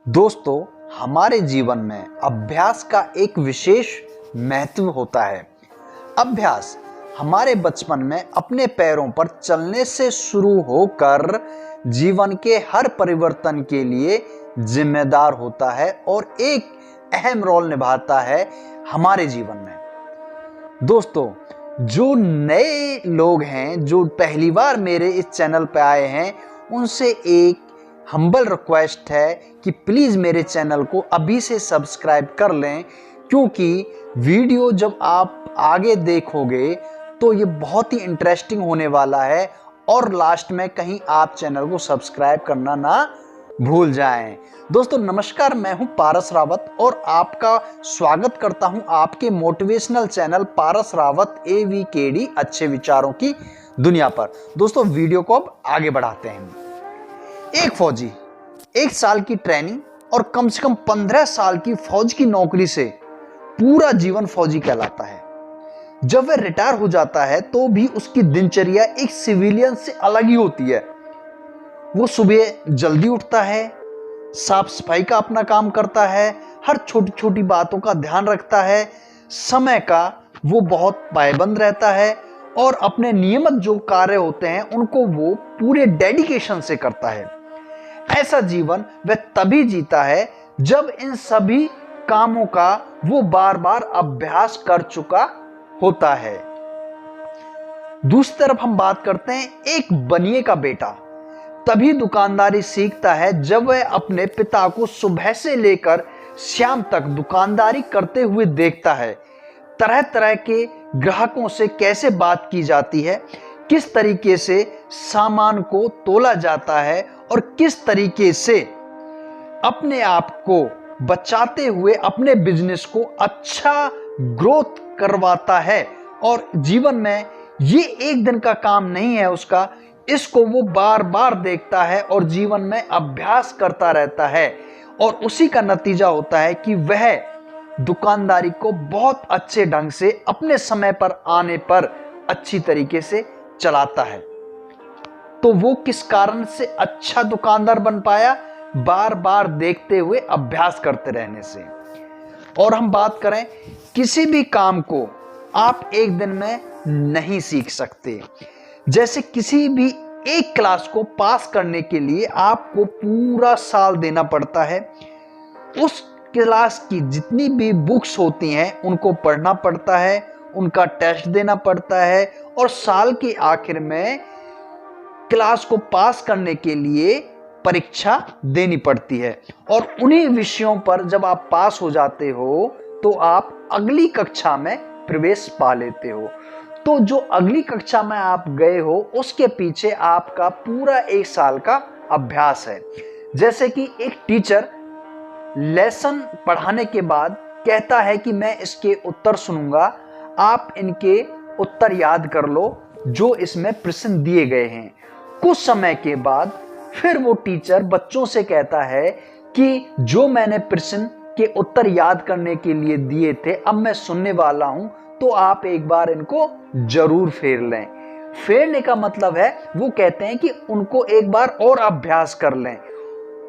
दोस्तों, हमारे जीवन में अभ्यास का एक विशेष महत्व होता है। अभ्यास हमारे बचपन में अपने पैरों पर चलने से शुरू होकर जीवन के हर परिवर्तन के लिए जिम्मेदार होता है और एक अहम रोल निभाता है हमारे जीवन में। दोस्तों, जो नए लोग हैं, जो पहली बार मेरे इस चैनल पर आए हैं, उनसे एक हम्बल रिक्वेस्ट है कि प्लीज़ मेरे चैनल को अभी से सब्सक्राइब कर लें, क्योंकि वीडियो जब आप आगे देखोगे तो ये बहुत ही इंटरेस्टिंग होने वाला है और लास्ट में कहीं आप चैनल को सब्सक्राइब करना ना भूल जाएं। दोस्तों नमस्कार, मैं हूं पारस रावत और आपका स्वागत करता हूं आपके मोटिवेशनल चैनल पारस रावत AVKD अच्छे विचारों की दुनिया पर। दोस्तों वीडियो को अब आगे बढ़ाते हैं। एक फौजी 1 साल की ट्रेनिंग और कम से कम 15 साल की फौज की नौकरी से पूरा जीवन फौजी कहलाता है। जब वह रिटायर हो जाता है तो भी उसकी दिनचर्या एक सिविलियन से अलग ही होती है। वो सुबह जल्दी उठता है, साफ सफाई का अपना काम करता है, हर छोटी छोटी बातों का ध्यान रखता है, समय का वो बहुत पाबंद रहता है और अपने नियमित जो कार्य होते हैं उनको वो पूरे डेडिकेशन से करता है। ऐसा जीवन वह तभी जीता है जब इन सभी कामों का वो बार बार अभ्यास कर चुका होता है। दूसरी तरफ हम बात करते हैं एक बनिए का बेटा तभी दुकानदारी सीखता है जब वह अपने पिता को सुबह से लेकर शाम तक दुकानदारी करते हुए देखता है। तरह तरह के ग्राहकों से कैसे बात की जाती है, किस तरीके से सामान को तोला जाता है और किस तरीके से अपने आप को बचाते हुए अपने बिजनेस को अच्छा ग्रोथ करवाता है। और जीवन में ये एक दिन का काम नहीं है उसका, इसको वो बार बार देखता है और जीवन में अभ्यास करता रहता है और उसी का नतीजा होता है कि वह दुकानदारी को बहुत अच्छे ढंग से अपने समय पर आने पर अच्छी तरीके से चलाता है। तो वो किस कारण से अच्छा दुकानदार बन पाया? बार बार देखते हुए अभ्यास करते रहने से। और हम बात करें, किसी भी काम को आप एक दिन में नहीं सीख सकते। जैसे किसी भी एक क्लास को पास करने के लिए आपको पूरा साल देना पड़ता है। उस क्लास की जितनी भी बुक्स होती हैं उनको पढ़ना पड़ता है, उनका टेस्ट देना पड़ता है और साल के आखिर में क्लास को पास करने के लिए परीक्षा देनी पड़ती है। और उन्हीं विषयों पर जब आप पास हो जाते हो तो आप अगली कक्षा में प्रवेश पा लेते हो। तो जो अगली कक्षा में आप गए हो उसके पीछे आपका पूरा 1 साल का अभ्यास है। जैसे कि एक टीचर लेसन पढ़ाने के बाद कहता है कि मैं इसके उत्तर सुनूंगा, आप इनके उत्तर याद कर लो जो इसमें प्रश्न दिए गए हैं। कुछ समय के बाद फिर वो टीचर बच्चों से कहता है कि जो मैंने प्रश्न के उत्तर याद करने के लिए दिए थे अब मैं सुनने वाला हूं, तो आप एक बार इनको जरूर फेर लें। फेरने का मतलब है वो कहते हैं कि उनको एक बार और अभ्यास कर लें।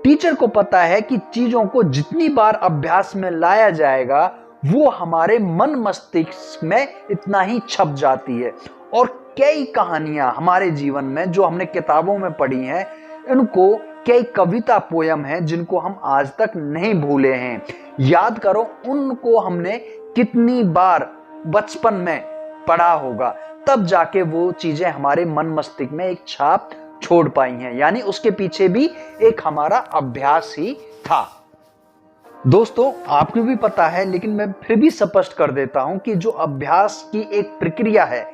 टीचर को पता है कि चीजों को जितनी बार अभ्यास में लाया जाएगा वो हमारे मन मस्तिष्क में इतना ही छप जाती है। और कई कहानियां हमारे जीवन में जो हमने किताबों में पढ़ी हैं, इनको कई कविता पोयम हैं जिनको हम आज तक नहीं भूले हैं। याद करो उनको हमने कितनी बार बचपन में पढ़ा होगा, तब जाके वो चीजें हमारे मन मस्तिष्क में एक छाप छोड़ पाई हैं। यानी उसके पीछे भी एक हमारा अभ्यास ही था। दोस्तों आपको भी पता है, लेकिन मैं फिर भी स्पष्ट कर देता हूं कि जो अभ्यास की एक प्रक्रिया है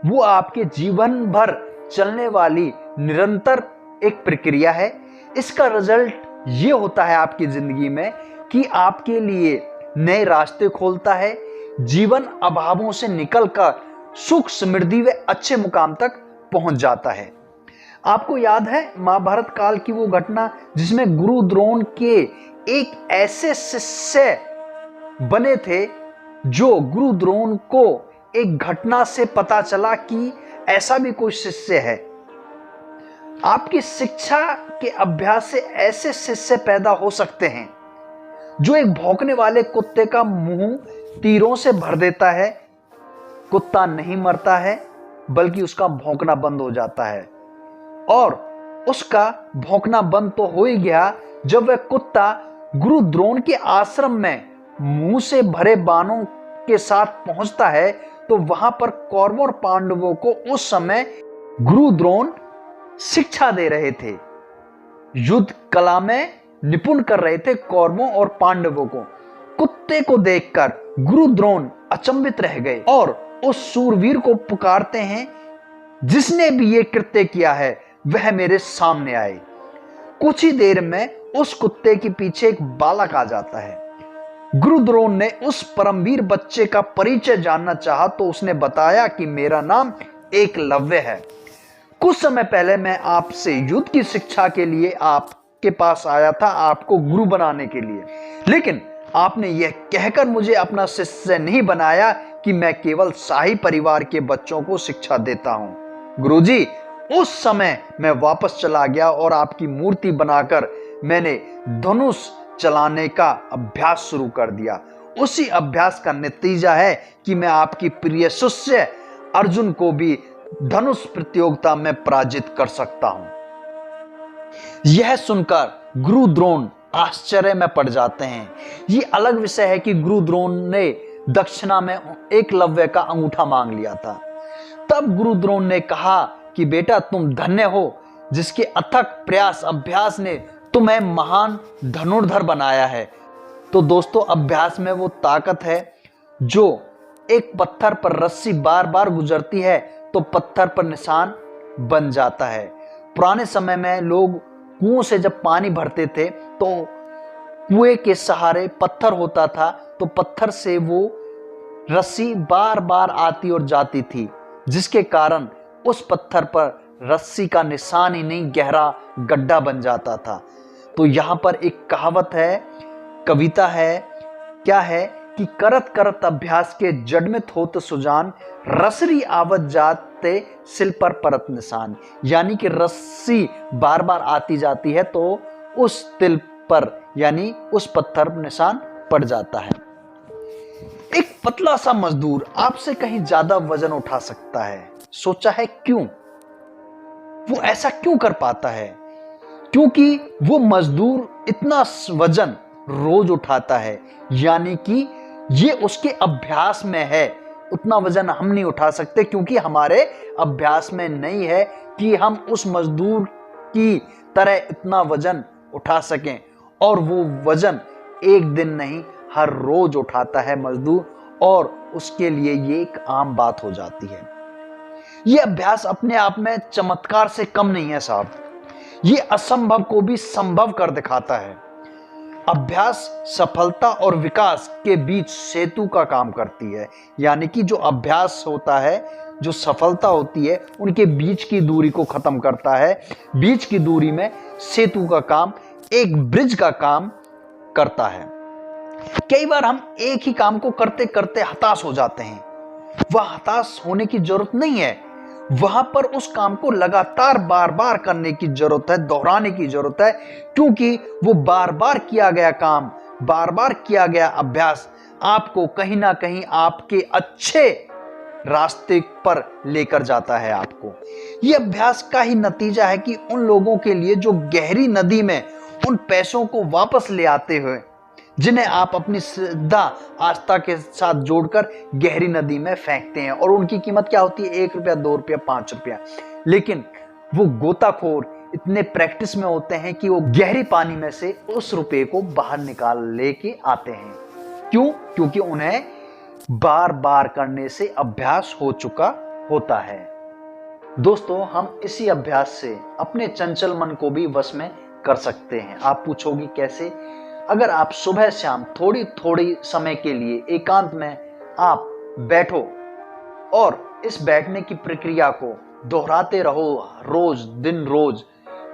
वो आपके जीवन भर चलने वाली निरंतर एक प्रक्रिया है। इसका रिजल्ट ये होता है आपकी जिंदगी में कि आपके लिए नए रास्ते खोलता है, जीवन अभावों से निकलकर सुख समृद्धि व अच्छे मुकाम तक पहुंच जाता है। आपको याद है महाभारत काल की वो घटना जिसमें गुरु द्रोण के एक ऐसे शिष्य बने थे जो गुरु द्रोण को एक घटना से पता चला कि ऐसा भी कोई शिष्य है। आपकी शिक्षा के अभ्यास से ऐसे शिष्य पैदा हो सकते हैं जो एक भौंकने वाले कुत्ते का मुंह तीरों से भर देता है। कुत्ता नहीं मरता है, बल्कि उसका भौंकना बंद हो जाता है। और उसका भौंकना बंद तो हो ही गया, जब वह कुत्ता गुरु द्रोण के आश्रम में मुंह से भरे बाणों के साथ पहुंचता है, तो वहां पर कौरवों और पांडवों को उस समय गुरु द्रोण शिक्षा दे रहे थे, युद्ध कला में निपुण कर रहे थे कौरवों और पांडवों को। कुत्ते को देखकर गुरु द्रोण अचंभित रह गए और उस सूरवीर को पुकारते हैं, जिसने भी ये कृत्य किया है वह मेरे सामने आए। कुछ ही देर में उस कुत्ते के पीछे एक बालक आ जाता है। गुरु द्रोण ने उस परमवीर बच्चे का परिचय जानना चाहा, तो उसने बताया कि मेरा नाम एकलव्य है। कुछ समय पहले मैं आपसे युद्ध की शिक्षा के लिए आपके पास आया था, आपको गुरु बनाने के लिए, लेकिन आपने यह कहकर मुझे अपना शिष्य नहीं बनाया कि मैं केवल शाही परिवार के बच्चों को शिक्षा देता हूं। गुरुजी, उस समय मैं वापस चला गया और आपकी मूर्ति बनाकर मैंने धनुष चलाने का अभ्यास शुरू कर दिया। उसी अभ्यास का नतीजा है कि मैं आपकी प्रिय शिष्य अर्जुन को भी धनुष प्रतियोगिता में पराजित कर सकता हूं। यह सुनकर गुरु द्रोण आश्चर्य में पड़ जाते हैं। ये अलग विषय है कि गुरु द्रोण ने दक्षिणा में एकलव्य का अंगूठा मांग लिया था। तब गुरु द्रोण ने कहा कि बेटा, तुम धन्य हो जिसके अथक प्रयास अभ्यास ने तुम्हें महान धनुर्धर बनाया है। तो दोस्तों, अभ्यास में वो ताकत है जो एक पत्थर पर रस्सी बार बार गुजरती है तो पत्थर पर निशान बन जाता है। पुराने समय में लोग कुओं से जब पानी भरते थे तो कुएं के सहारे पत्थर होता था, तो पत्थर से वो रस्सी बार बार आती और जाती थी, जिसके कारण उस पत्थर पर रस्सी का निशान ही नहीं, गहरा गड्ढा बन जाता था। तो यहां पर एक कहावत है, कविता है, क्या है कि करत करत अभ्यास के जडमित होत सुजान, रसरी आवत जाते सिल पर परत निशान। यानी कि रस्सी बार बार आती जाती है तो उस तिल पर यानी उस पत्थर पर निशान पड़ जाता है। एक पतला सा मजदूर आपसे कहीं ज्यादा वजन उठा सकता है। सोचा है क्यों? वो ऐसा क्यों कर पाता है? क्योंकि वो मजदूर इतना वजन रोज उठाता है, यानी कि ये उसके अभ्यास में है। उतना वजन हम नहीं उठा सकते, क्योंकि हमारे अभ्यास में नहीं है कि हम उस मजदूर की तरह इतना वजन उठा सकें। और वो वजन एक दिन नहीं, हर रोज उठाता है मजदूर, और उसके लिए ये एक आम बात हो जाती है। ये अभ्यास अपने आप में चमत्कार से कम नहीं है साहब, ये असंभव को भी संभव कर दिखाता है। अभ्यास सफलता और विकास के बीच सेतु का काम करती है। यानी कि जो अभ्यास होता है, जो सफलता होती है, उनके बीच की दूरी को खत्म करता है। बीच की दूरी में सेतु का काम, एक ब्रिज का काम करता है। कई बार हम एक ही काम को करते करते हताश हो जाते हैं। वह हताश होने की जरूरत नहीं है, वहां पर उस काम को लगातार बार बार करने की जरूरत है, दोहराने की जरूरत है, क्योंकि वो बार बार किया गया काम, बार बार किया गया अभ्यास आपको कहीं ना कहीं आपके अच्छे रास्ते पर लेकर जाता है। आपको ये अभ्यास का ही नतीजा है कि उन लोगों के लिए जो गहरी नदी में उन पैसों को वापस ले आते हुए, जिन्हें आप अपनी श्रद्धा आस्था के साथ जोड़कर गहरी नदी में फेंकते हैं, और उनकी कीमत क्या होती है? 1 रुपया, 2 रुपया, 5 रुपया। लेकिन वो गोताखोर इतने प्रैक्टिस में होते हैं कि वो गहरी पानी में से उस रुपये को बाहर निकाल लेके आते हैं। क्यों? क्योंकि उन्हें बार बार करने से अभ्यास हो चुका होता है। दोस्तों, हम इसी अभ्यास से अपने चंचल मन को भी वश में कर सकते हैं। आप पूछोगी कैसे? अगर आप सुबह शाम थोड़ी थोड़ी समय के लिए एकांत में आप बैठो और इस बैठने की प्रक्रिया को दोहराते रहो रोज, दिन रोज,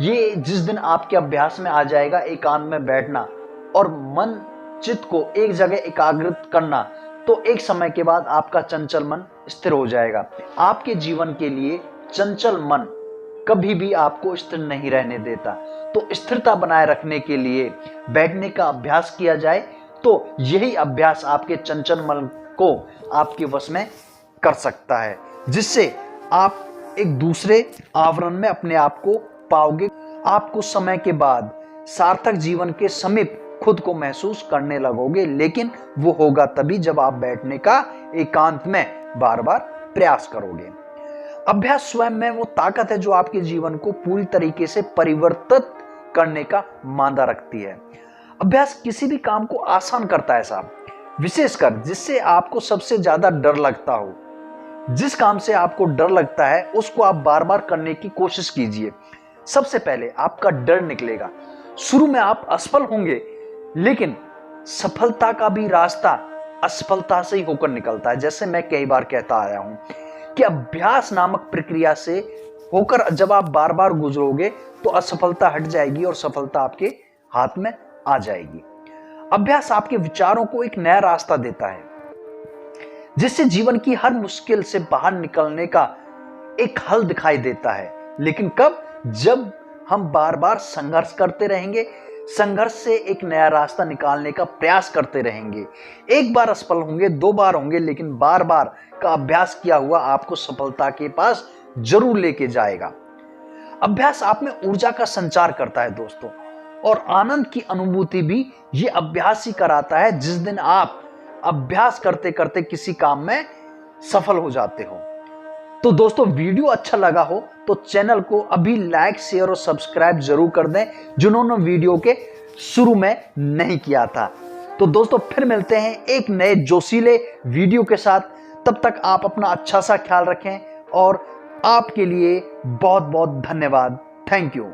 ये जिस दिन आपके अभ्यास में आ जाएगा एकांत में बैठना और मन चित्त को एक जगह एकाग्रित करना, तो एक समय के बाद आपका चंचल मन स्थिर हो जाएगा। आपके जीवन के लिए चंचल मन कभी भी आपको स्थिर नहीं रहने देता। तो स्थिरता बनाए रखने के लिए बैठने का अभ्यास किया जाए, तो यही अभ्यास आपके चंचल मन को आपके वश में कर सकता है, जिससे आप एक दूसरे आवरण में अपने आप को पाओगे। आपको समय के बाद सार्थक जीवन के समीप खुद को महसूस करने लगोगे, लेकिन वो होगा तभी जब आप बैठने का एकांत में बार बार प्रयास करोगे। अभ्यास स्वयं में वो ताकत है जो आपके जीवन को पूरी तरीके से परिवर्तित करने का मादा रखती है। अभ्यास किसी भी काम को आसान करता है साहब, विशेषकर जिससे आपको सबसे ज्यादा डर लगता हो। जिस काम से आपको डर लगता है उसको आप बार बार करने की कोशिश कीजिए। सबसे पहले आपका डर निकलेगा। शुरू में आप असफल होंगे, लेकिन सफलता का भी रास्ता असफलता से ही होकर निकलता है। जैसे मैं कई बार कहता आया हूं कि अभ्यास नामक प्रक्रिया से होकर जब आप बार बार गुजरोगे तो असफलता हट जाएगी और सफलता आपके हाथ में आ जाएगी। अभ्यास आपके विचारों को एक नया रास्ता देता है, जिससे जीवन की हर मुश्किल से बाहर निकलने का एक हल दिखाई देता है। लेकिन कब? जब हम बार बार संघर्ष करते रहेंगे, संघर्ष से एक नया रास्ता निकालने का प्रयास करते रहेंगे। एक बार असफल होंगे, 2 बार होंगे, लेकिन बार बार का अभ्यास किया हुआ आपको सफलता के पास जरूर लेके जाएगा। अभ्यास आप में ऊर्जा का संचार करता है दोस्तों, और आनंद की अनुभूति भी ये अभ्यास ही कराता है। जिस दिन आप अभ्यास करते करते किसी काम में सफल हो जाते हो। तो दोस्तों, वीडियो अच्छा लगा हो तो चैनल को अभी लाइक, शेयर और सब्सक्राइब जरूर कर दें, जिन्होंने वीडियो के शुरू में नहीं किया था। तो दोस्तों, फिर मिलते हैं एक नए जोशीले वीडियो के साथ। तब तक आप अपना अच्छा सा ख्याल रखें और आपके लिए बहुत बहुत धन्यवाद। Thank you.